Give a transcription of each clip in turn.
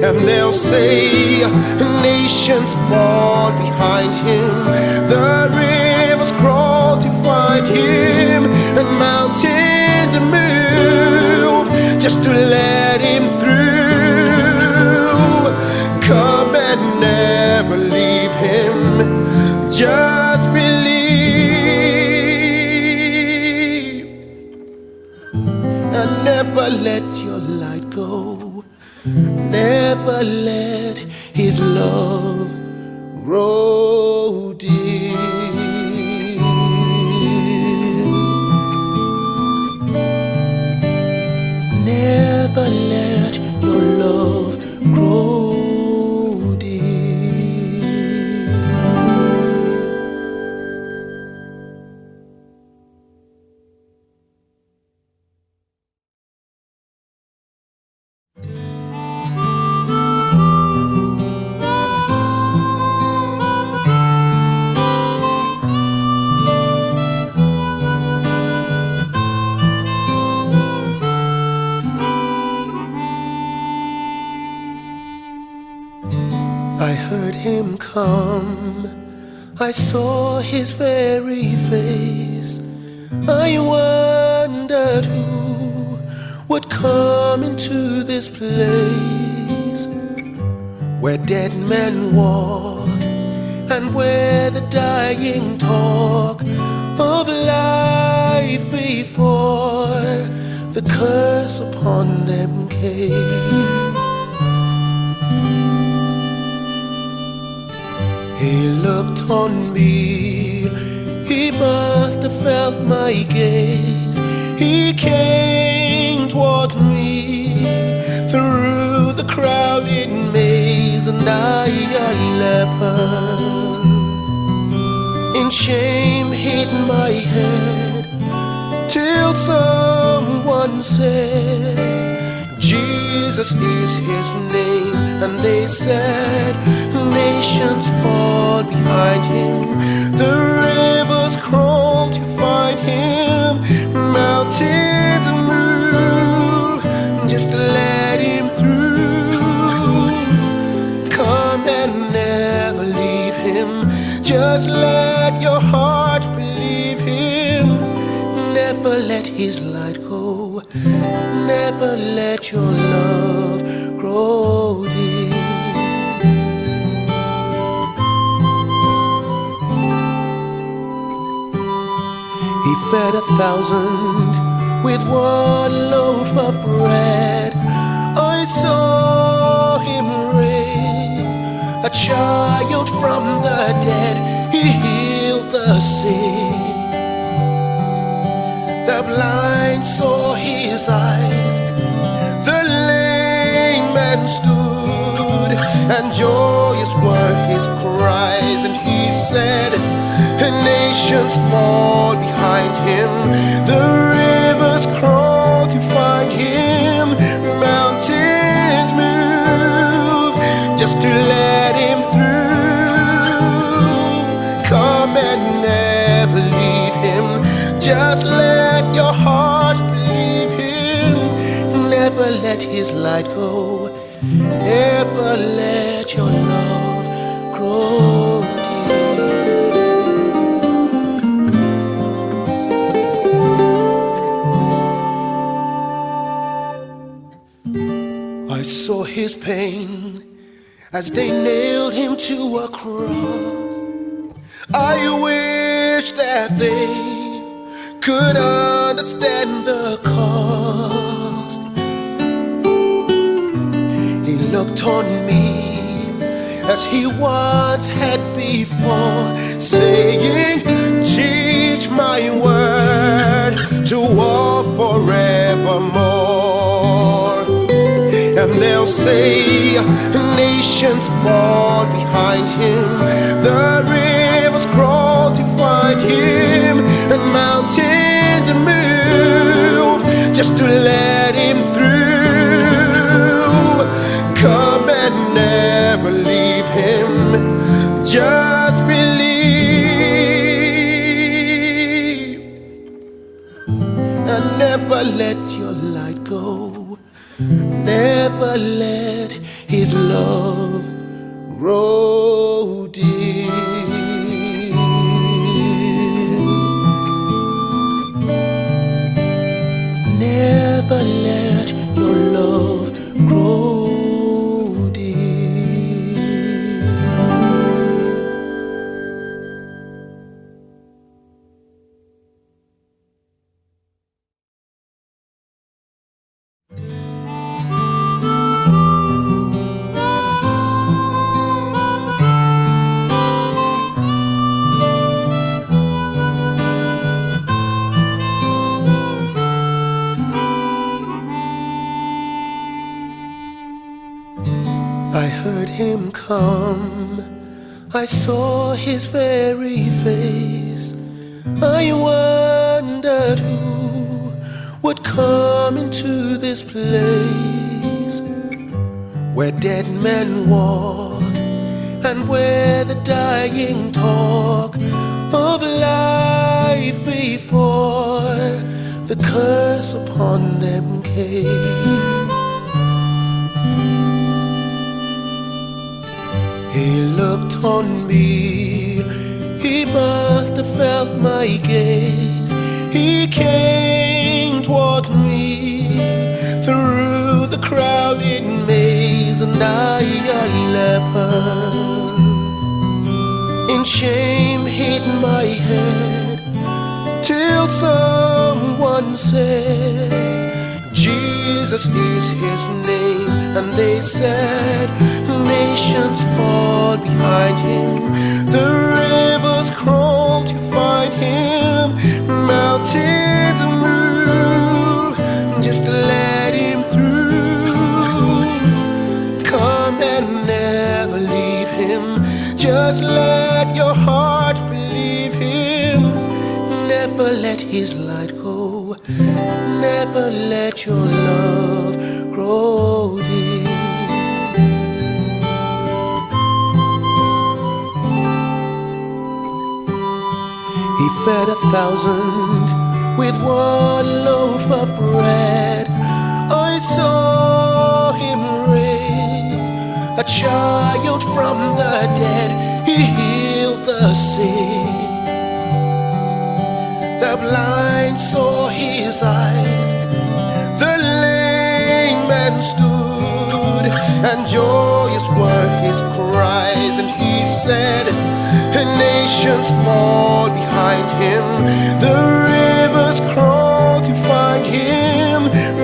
And they'll say nations fall behind him, the rivers crawl to find him, and mountains move just to let him through. Come and never leave him, just believe, and never let your light go. Never let his love grow dear. Never let your love grow dear. I heard him come, I saw his very face. I wondered who would come into this place, where dead men walk and where the dying talk of life before the curse upon them came. He looked on me, he must have felt my gaze. He came toward me through the crowded maze, and I, a leper, in shame hid my head, till someone said, Jesus is his name. And they said, nations fall behind him, the rivers crawl to find him, mountains move just to let him through. Come and never leave him, just let your heart believe him. Never let his light go, never let your love grow deep. He fed 1,000 with one loaf of bread. I saw him raise a child from the dead. He healed the sick, the blind saw his eyes, the lame man stood, and joyous were his cries. And he said, nations fall behind him, the rivers crawl to find him, mountains move just to let him through. Come and never leave him, just let your heart believe him. Never let his light go, never let your love grow deep. I saw his pain as they nailed him to a cross. I wish that they could understand the cost. He looked on me as he once had before, saying, teach my word to walk forevermore. And they'll say nations fall behind him, the rivers crawl to find him, and mountains move just to let him through. Come and never leave him, just believe, and never let your light go, never let let his love grow deep. Never let your love grow deep. I heard him come, I saw his very face. I wondered who would come into this place, where dead men walk and where the dying talk of life before the curse upon them came. He looked on me, he must have felt my gaze. He came toward me through the crowded maze, and I, a leper, in shame hid my head, till someone said, Jesus is his name. And they said, nations fall behind him, the rivers crawl to find him, mountains move just to let him through. Come and never leave him, just let your heart believe him. Never let his light go, never let your love grow deep. He fed 1,000 with 1 loaf of bread. I saw him raise a child from the dead. He healed the sick, the blind saw his eyes, the lame man stood, and joyous were his cries. And he said, nations fall behind him, the rivers crawl to find him,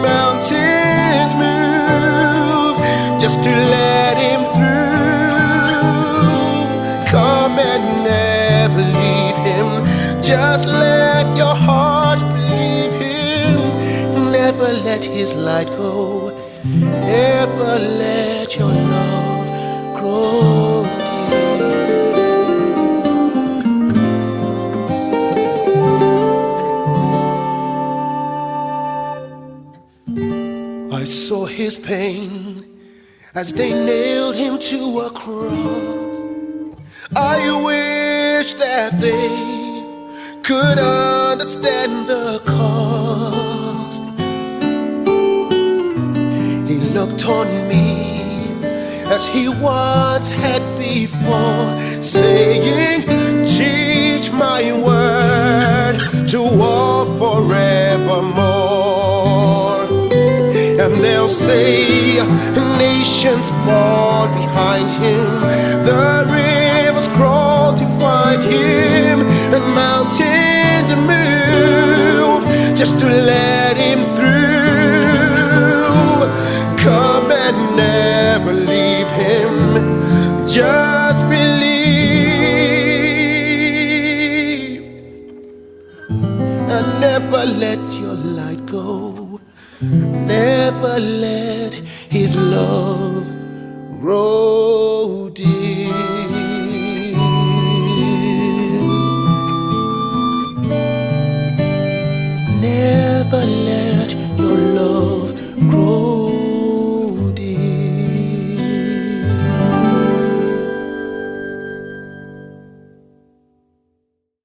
mountains move just to let him through. Come and never leave him, just let your heart believe him. Never let his light go, never let your love grow deep. I saw his pain as they nailed him to a cross. I wish that they could understand the cost. He looked on me as he once had before, saying, teach my word to walk forevermore. And they'll say, nations fall behind him, the rivers crawl to find him, and mountains move just to let him through. Come and never leave him, just believe, and never let your light go, never let his love grow.